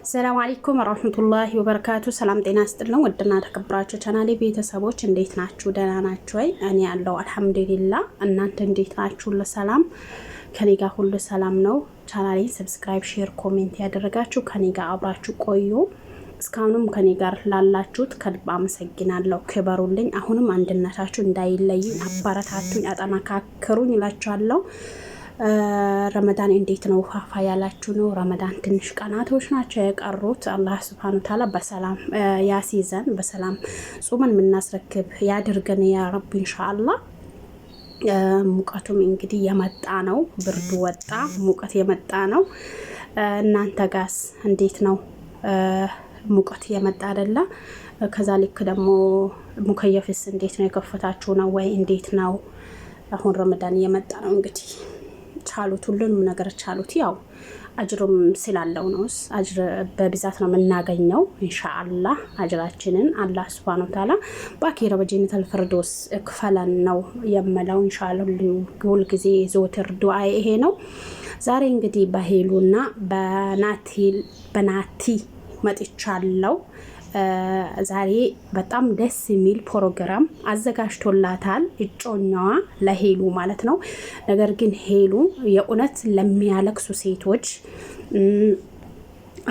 ሰላም አለይኩም ወራህመቱላሂ ወበረካቱ። ሰላም ጤና ይስጥልኝ። ወድና ተከብራችሁ ቻናሌ ቤተሰቦች እንዴት ናችሁ? ደህና ናችሁ ወይ? እኔ ያለው አልሐምዱሊላህ። እናንተ እንዴት ናችሁ? ለሰላም ከኔ ጋር ሁሉ ሰላም ነው። ቻናሌ ሰብስክራይብ፣ ሼር፣ ኮሜንት ያደረጋችሁ ከኔ ጋር አብራችሁ ቆዩ። እስካሁንም ከኔ ጋር ላላችሁት ከልብ አመሰግናለሁ። ክበሩልኝ። አሁንም አንድነታችሁ እንዳይለይ አባረታቱኝ፣ አጠናካክሩኝ እላችኋለሁ። ረመዳን እንዴት ነው? ፋፋ ያላችሁ ነው? ረመዳን ትንሽ ቀናቶች ናቸው የቀሩት። አላህ Subhanahu Ta'ala በሰላም ያሲዘን፣ በሰላም ጾመን የምናስረክብ ያድርገን ያ ረብ ኢንሻአላህ። ሙቀቱም እንግዲህ የመጣ ነው፣ ብርዱ ወጣ፣ ሙቀት የመጣ ነው። እናንተ ጋስ እንዴት ነው? ሙቀት የመጣ አይደለ? ከዛ ልክ ደግሞ ሙከየፍስ እንዴት ነው? የከፈታችሁ ነው ወይ? እንዴት ነው? አሁን ረመዳን የመጣ ነው እንግዲህ ቻሉት፣ ሁሉንም ነገር ቻሉት። ያው አጅሩም ስላለው ነው። አጅር በብዛት ነው የምናገኘው ኢንሻአላህ። አጅራችንን አላህ Subhanahu Wa Ta'ala በአኺራ በጀነተል ፊርደውስ ክፈለን ነው የምለው ኢንሻአላህ። ሁሉ ጊዜ ዘወትር ዱዓዬ ይሄ ነው። ዛሬ እንግዲህ በሄሉና በናቲ መጥቻለሁ። ዛሬ በጣም ደስ የሚል ፕሮግራም አዘጋጅቶላታል እጮኛዋ ለሄሉ ማለት ነው። ነገር ግን ሄሉ የእውነት ለሚያለቅሱ ሴቶች፣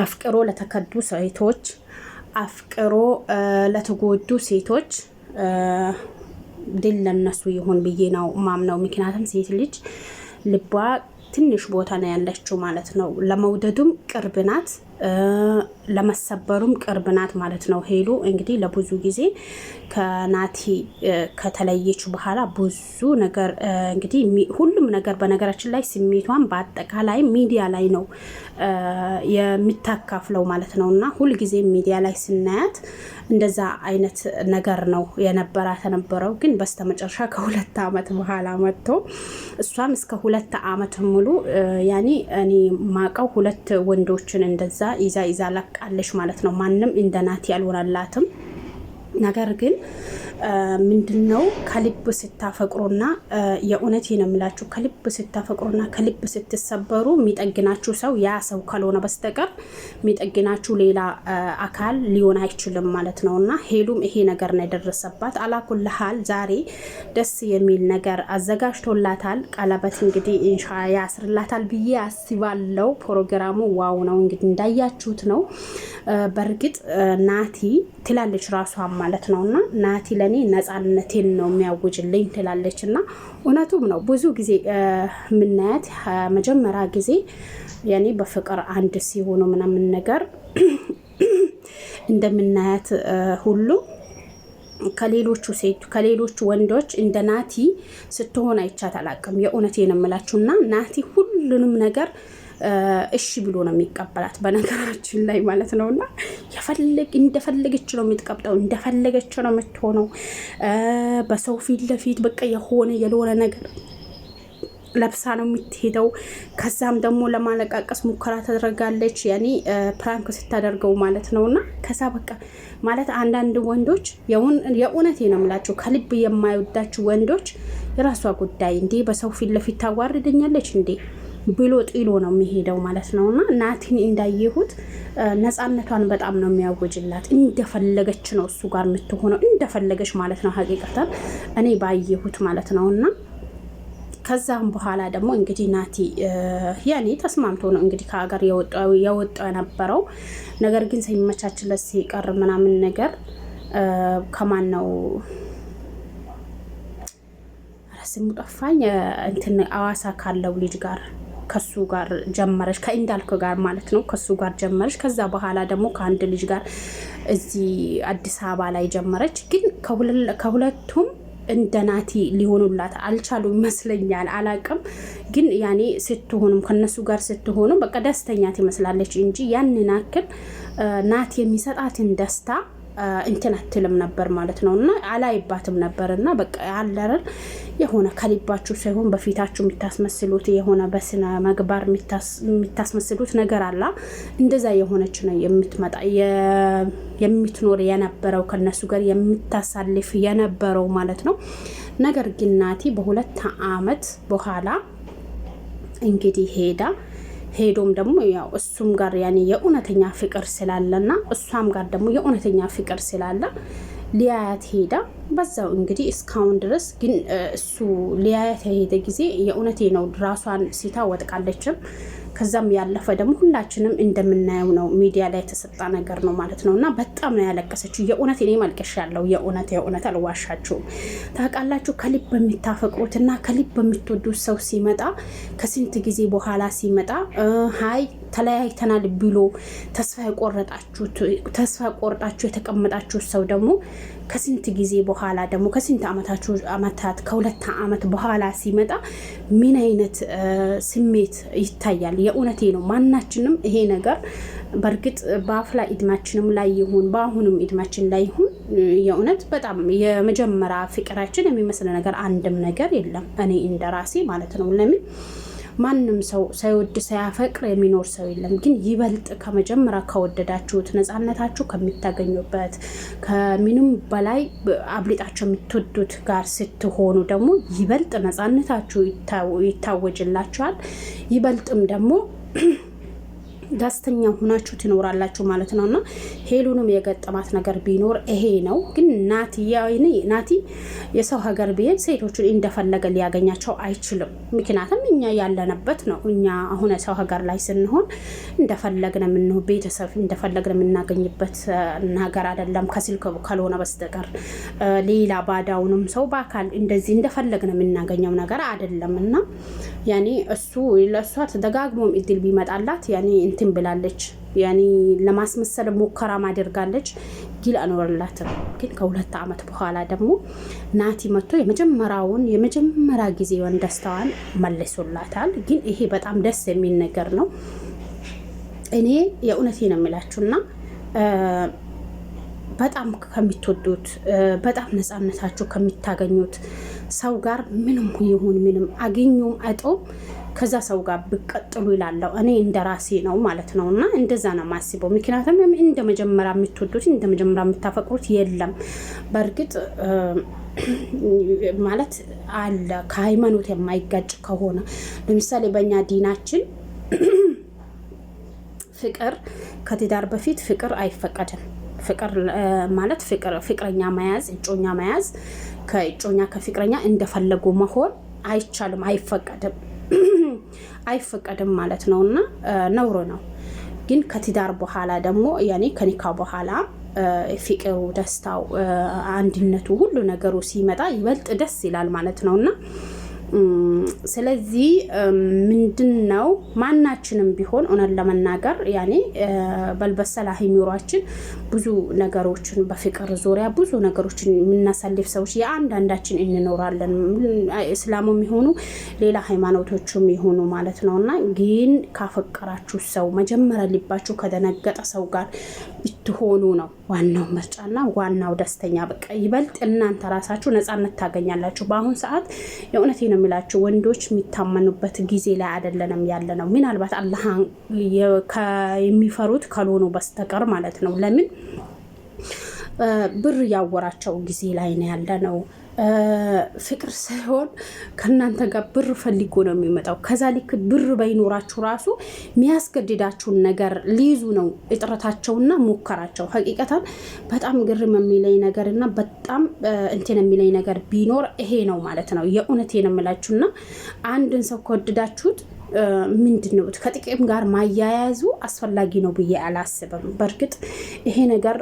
አፍቅሮ ለተከዱ ሴቶች፣ አፍቅሮ ለተጎዱ ሴቶች ድል ለነሱ ይሁን ብዬ ነው ማምነው። ምክንያቱም ሴት ልጅ ልቧ ትንሽ ቦታ ነው ያለችው ማለት ነው። ለመውደዱም ቅርብ ናት፣ ለመሰበሩም ቅርብ ናት ማለት ነው። ሄሉ እንግዲህ ለብዙ ጊዜ ከናቲ ከተለየች በኋላ ብዙ ነገር እንግዲህ ሁሉም ነገር በነገራችን ላይ ስሜቷን በአጠቃላይ ሚዲያ ላይ ነው የሚታካፍለው ማለት ነው። እና ሁል ጊዜ ሚዲያ ላይ ስናያት እንደዛ አይነት ነገር ነው የነበረው። ግን በስተመጨረሻ ከ2 አመት በኋላ መጥቶ እሷም እስከ 2 አመት ሙሉ ያኔ እኔ ማቀው 2 ወንዶችን እንደዛ ይዛ ለቃለች ማለት ነው። ማንም እንደ ናቲ ያልሆነላትም። ነገር ግን ምንድነው ከልብ ስታፈቅሩና የእውነት ነው የምላችሁ፣ ከልብ ስታፈቅሩና ከልብ ስትሰበሩ የሚጠግናችሁ ሰው ያ ሰው ካልሆነ በስተቀር የሚጠግናችሁ ሌላ አካል ሊሆን አይችልም ማለት ነውና ሄሉም ይሄ ነገር ነው የደረሰባት። አላኩልሃል ዛሬ ደስ የሚል ነገር አዘጋጅቶላታል። ቀለበት እንግዲህ ኢንሻአላህ ያስርላታል ብዬ አስባለሁ። ፕሮግራሙ ዋው ነው እንግዲህ እንዳያችሁት ነው። በርግጥ ናቲ ትላለች ራሷ ማለት ነውና ናቲ ለኔ ነፃነቴን ነው የሚያውጅልኝ ትላለችና እውነቱም ነው። ብዙ ጊዜ ምናያት መጀመሪያ ጊዜ ያኔ በፍቅር አንድ ሲሆኑ ምናምን ነገር እንደምናያት ሁሉ ከሌሎቹ ወንዶች እንደ ናቲ ስትሆን አይቻት አላቅም። የእውነቴን እምላችሁና ናቲ ሁሉንም ነገር እሺ ብሎ ነው የሚቀበላት በነገራችን ላይ ማለት ነውና እንደፈለገች ነው የምትቀብጠው፣ እንደፈለገች ነው የምትሆነው። በሰው ፊት ለፊት በቃ የሆነ ነገር ለብሳ ነው የምትሄደው። ከዛም ደግሞ ለማለቃቀስ ሙከራ ተደረጋለች፣ ያኔ ፕራንክ ስታደርገው ማለት ነውና ከዛ በቃ ማለት አንዳንድ ወንዶች የእውነቴ ነው የምላችሁ ከልብ የማይወዳችሁ ወንዶች የራሷ ጉዳይ እንዴ በሰው ፊት ለፊት ታዋርደኛለች እንዴ ብሎ ጥሎ ነው የሚሄደው ማለት ነውና ናቲን እንዳየሁት ነፃነቷን በጣም ነው የሚያወጅላት። እንደፈለገች ነው እሱ ጋር የምትሆነው እንደፈለገች ማለት ነው ሀቂቀታን እኔ ባየሁት ማለት ነውና ከዛም በኋላ ደግሞ እንግዲህ ናቲ ያኔ ተስማምቶ ነው እንግዲህ ከሀገር የወጣው የነበረው። ነገር ግን ሳይመቻችለት ሲቀር ምናምን ነገር ከማን ነው ስሙ ጠፋኝ፣ እንትን አዋሳ ካለው ልጅ ጋር ከሱ ጋር ጀመረች፣ ከእንዳልኩ ጋር ማለት ነው። ከሱ ጋር ጀመረች። ከዛ በኋላ ደግሞ ከአንድ ልጅ ጋር እዚህ አዲስ አበባ ላይ ጀመረች። ግን ከሁለቱም እንደ ናቲ ሊሆኑላት አልቻሉ ይመስለኛል፣ አላቅም። ግን ያኔ ስትሆኑም ከነሱ ጋር ስትሆኑ በቃ ደስተኛ ትመስላለች እንጂ ያንን አክል ናቲ የሚሰጣትን ደስታ እንትን አትልም ነበር ማለት ነውና አላይባትም ነበርና በቃ ያለረን የሆነ ከልባችሁ ሳይሆን በፊታችሁ የምታስመስሉት የሆነ በስነ ምግባር የምታስመስሉት ነገር አላ እንደዛ የሆነች ነው የምትመጣ የምትኖር የነበረው ከነሱ ጋር የምታሳልፍ የነበረው ማለት ነው። ነገር ግን ናቲ በ2 አመት በኋላ እንግዲህ ሄዳ ሄዶም ደግሞ ያው እሱም ጋር ያኔ የእውነተኛ ፍቅር ስላለና እሷም ጋር ደግሞ የእውነተኛ ፍቅር ስላለ ሊያያት ሄዳ በዛው እንግዲህ እስካሁን ድረስ ግን እሱ ሊያያት የሄደ ጊዜ የእውነቴ ነው ራሷን ሲታ ወጥቃለችም። ከዛም ያለፈ ደግሞ ሁላችንም እንደምናየው ነው ሚዲያ ላይ የተሰጣ ነገር ነው ማለት ነውና በጣም ነው ያለቀሰችው። የእውነት እኔ ማልቀሻለሁ። የእውነት አልዋሻችሁም። ታውቃላችሁ ከልብ በሚታፈቅሩትና ከልብ በምትወዱት ሰው ሲመጣ ከስንት ጊዜ በኋላ ሲመጣ ሃይ ተለያይተናል ብሎ ተስፋ ቆርጣችሁ የተቀመጣችሁ ሰው ደግሞ ከስንት ጊዜ በኋላ ደግሞ ከስንት አመታት ከ2 አመት በኋላ ሲመጣ ምን አይነት ስሜት ይታያል? የእውነቴ ነው። ማናችንም ይሄ ነገር በእርግጥ በአፍላ ኢድማችንም ላይ ይሁን በአሁኑም ኢድማችን ላይ ይሁን የእውነት በጣም የመጀመሪያ ፍቅራችን የሚመስል ነገር አንድም ነገር የለም። እኔ እንደራሴ ማለት ነው። ለምን ማንም ሰው ሳይወድ ሳያፈቅር የሚኖር ሰው የለም። ግን ይበልጥ ከመጀመሪያ ከወደዳችሁት ነፃነታችሁ ከሚታገኙበት ከምንም በላይ አብልጣችሁ የምትወዱት ጋር ስትሆኑ ደግሞ ይበልጥ ነፃነታችሁ ይታወጅላችኋል። ይበልጥም ደግሞ ደስተኛ ሆናችሁ ትኖራላችሁ ማለት ነውና ሄሉንም የገጠማት ነገር ቢኖር ይሄ ነው። ግን ናቲ የሰው ሀገር ቢሄድ ሴቶቹን እንደፈለገ ሊያገኛቸው አይችልም። ምክንያቱም እኛ ያለንበት ነው። እኛ አሁን የሰው ሀገር ላይ ስንሆን እንደፈለግን የምንሆን ቤተሰብ እንደፈለግን የምናገኝበት ነገር አይደለም ከስልክ ካልሆነ በስተቀር ሌላ ባዳውንም ሰው በአካል እንደዚህ እንደፈለግን የምናገኘው ነገር አይደለም። እና ያኔ እሱ ለሷ ተደጋግሞም እድል ቢመጣላት ያኔ እንትን ብላለች። ያኔ ለማስመሰል ሙከራ ማድርጋለች። ጊል አኖርላትም። ግን ከ2 አመት በኋላ ደግሞ ናቲ መጥቶ የመጀመሪያ ጊዜውን ደስታዋን መልሶላታል። ግን ይሄ በጣም ደስ የሚል ነገር ነው። እኔ የእውነቴ ነው የምላችሁና በጣም ከሚትወዱት በጣም ነፃነታችሁ ከሚታገኙት ሰው ጋር ምንም ይሁን ምንም አገኙም አጣውም ከዛ ሰው ጋር ብቀጥሉ ይላለው። እኔ እንደራሴ ነው ማለት ነውና እንደዛ ነው ማስበው። ምክንያቱም እንደ መጀመሪያ የምትወዱት እንደ መጀመሪያ የምታፈቅሩት የለም። በእርግጥ ማለት አለ ከሃይማኖት የማይጋጭ ከሆነ ለምሳሌ በእኛ ዲናችን ፍቅር ከትዳር በፊት ፍቅር አይፈቀድም። ፍቅር ማለት ፍቅረኛ መያዝ እጮኛ መያዝ ከእጮኛ ከፍቅረኛ እንደፈለጉ መሆን አይቻልም፣ አይፈቀድም ማለት ነውና ነውር ነው። ግን ከትዳር በኋላ ደግሞ ያኔ ከኒካ በኋላ ፍቅሩ፣ ደስታው፣ አንድነቱ ሁሉ ነገሩ ሲመጣ ይበልጥ ደስ ይላል ማለት ነውና ስለዚህ ምንድነው ማናችንም ቢሆን እውነት ለመናገር ያኔ በልበሰላ ሂሚሯችን ብዙ ነገሮችን በፍቅር ዙሪያ ብዙ ነገሮችን የምናሳልፍ ሰዎች የአንዳንዳችን እንኖራለን። እስላሙም ይሆኑ ሌላ ሃይማኖቶችም ይሆኑ ማለት ነውና ግን ካፈቀራችሁ ሰው መጀመሪያ ልባችሁ ከደነገጠ ሰው ጋር ብትሆኑ ነው ዋናው ምርጫና ዋናው ደስተኛ። በቃ ይበልጥ እናንተ ራሳችሁ ነፃነት ታገኛላችሁ። በአሁን ሰዓት የእውነቴ ነው የሚላችሁ ወንዶች የሚታመኑበት ጊዜ ላይ አይደለንም ያለ ነው። ምናልባት አላህ የሚፈሩት ካልሆኑ በስተቀር ማለት ነው። ለምን ብር ያወራቸው ጊዜ ላይ ነው ያለ ነው። ፍቅር ሳይሆን ከናንተ ጋር ብር ፈልጎ ነው የሚመጣው። ከዛ ልክ ብር ባይኖራችሁ ራሱ የሚያስገድዳችሁን ነገር ሊይዙ ነው እጥረታቸውና ሙከራቸው። ሀቂቀታን በጣም ግርም የሚለኝ ነገርና በጣም እንትን የሚለኝ ነገር ቢኖር ይሄ ነው ማለት ነው። የእውነቴን የምላችሁና አንድን ሰው ከወደዳችሁት ምንድነው ከጥቅም ጋር ማያያዙ አስፈላጊ ነው ብዬ አላስብም። በእርግጥ ይሄ ነገር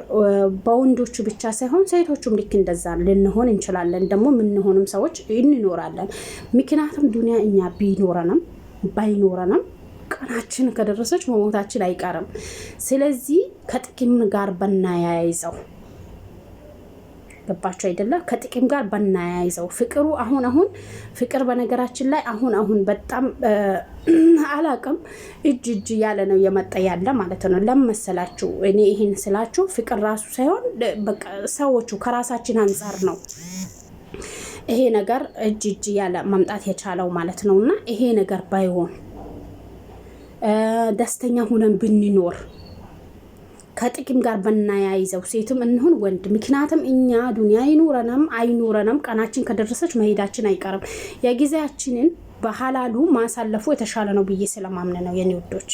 በወንዶቹ ብቻ ሳይሆን ሴቶቹም ልክ እንደዛ ልንሆን እንችላለን። ደግሞ ምንሆንም ሰዎች እንኖራለን። ምክንያቱም ዱንያ እኛ ቢኖረንም ባይኖረንም ቀናችን ከደረሰች መሞታችን አይቀርም። ስለዚህ ከጥቅም ጋር በናያይዘው ገባችሁ አይደለ? ከጥቅም ጋር በናያይዘው ፍቅሩ አሁን ፍቅር በነገራችን ላይ አሁን በጣም አላቅም እጅ ያለ ነው የመጣ ያለ ማለት ነው። ለመሰላችሁ እኔ ይሄን ስላችሁ ፍቅር ራሱ ሳይሆን በቃ ሰዎቹ ከራሳችን አንፃር ነው ይሄ ነገር እጅ ያለ መምጣት የቻለው ማለት ነውና ይሄ ነገር ባይሆን ደስተኛ ሆነን ብንኖር ከጥቅም ጋር በናያይዘው ሴትም እንሆን ወንድ። ምክንያቱም እኛ ዱንያ ይኖረንም አይኖረንም ቀናችን ከደረሰች መሄዳችን አይቀርም። የጊዜያችንን በሐላሉ ማሳለፉ የተሻለ ነው ብዬ ስለማምን ነው የኔ ውዶች።